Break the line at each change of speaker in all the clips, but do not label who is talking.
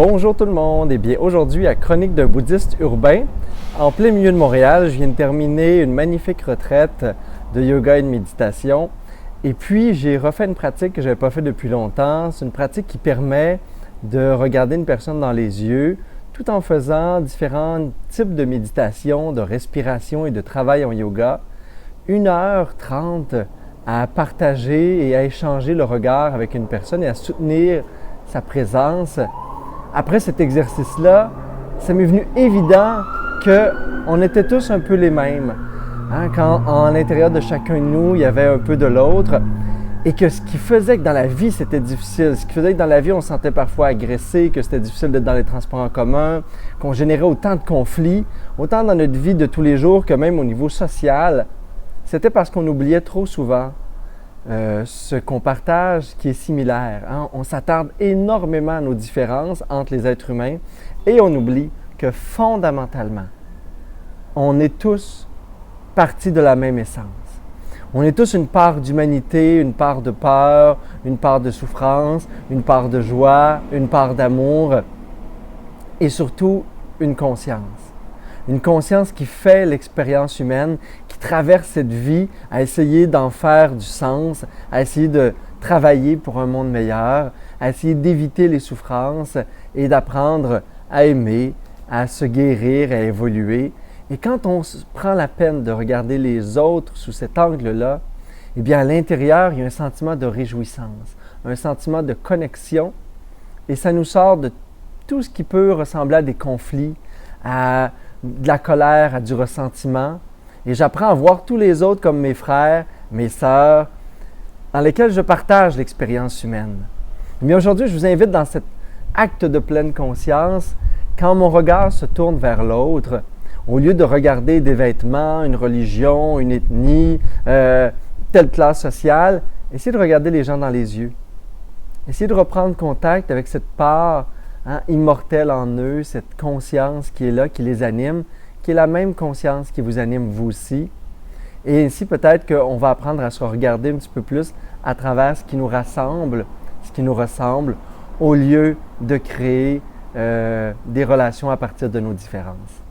Bonjour tout le monde, et bien aujourd'hui à Chronique d'un bouddhiste urbain, en plein milieu de Montréal, je viens de terminer une magnifique retraite de yoga et de méditation. Et puis j'ai refait une pratique que je n'avais pas fait depuis longtemps. C'est une pratique qui permet de regarder une personne dans les yeux tout en faisant différents types de méditation, de respiration et de travail en yoga. 1h30 à partager et à échanger le regard avec une personne et à soutenir sa présence. Après cet exercice-là, ça m'est venu évident qu'on était tous un peu les mêmes. Quand en l'intérieur de chacun de nous, il y avait un peu de l'autre. Et que ce qui faisait que dans la vie, c'était difficile, ce qui faisait que dans la vie, on se sentait parfois agressé, que c'était difficile d'être dans les transports en commun, qu'on générait autant de conflits, autant dans notre vie de tous les jours que même au niveau social, c'était parce qu'on oubliait trop souvent ce qu'on partage qui est similaire. On s'attarde énormément à nos différences entre les êtres humains et on oublie que fondamentalement, on est tous partis de la même essence. On est tous une part d'humanité, une part de peur, une part de souffrance, une part de joie, une part d'amour et surtout une conscience. Une conscience qui fait l'expérience humaine, qui traverse cette vie à essayer d'en faire du sens, à essayer de travailler pour un monde meilleur, à essayer d'éviter les souffrances et d'apprendre à aimer, à se guérir, à évoluer. Et quand on prend la peine de regarder les autres sous cet angle-là, eh bien à l'intérieur, il y a un sentiment de réjouissance, un sentiment de connexion et ça nous sort de tout ce qui peut ressembler à des conflits, à de la colère, à du ressentiment. Et j'apprends à voir tous les autres comme mes frères, mes sœurs, dans lesquels je partage l'expérience humaine. Mais aujourd'hui, je vous invite dans cet acte de pleine conscience, quand mon regard se tourne vers l'autre, au lieu de regarder des vêtements, une religion, une ethnie, telle classe sociale, essayez de regarder les gens dans les yeux. Essayez de reprendre contact avec cette part immortelle en eux, cette conscience qui est là, qui les anime, qui est la même conscience qui vous anime vous aussi. Et ainsi, peut-être qu'on va apprendre à se regarder un petit peu plus à travers ce qui nous rassemble, ce qui nous ressemble, au lieu de créer des relations à partir de nos différences.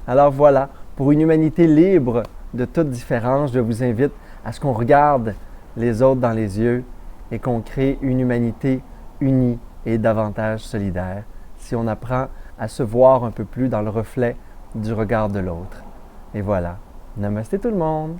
Alors voilà, pour une humanité libre de toute différence, je vous invite à ce qu'on regarde les autres dans les yeux et qu'on crée une humanité unie et davantage solidaire si on apprend à se voir un peu plus dans le reflet du regard de l'autre. Et voilà. Namasté tout le monde!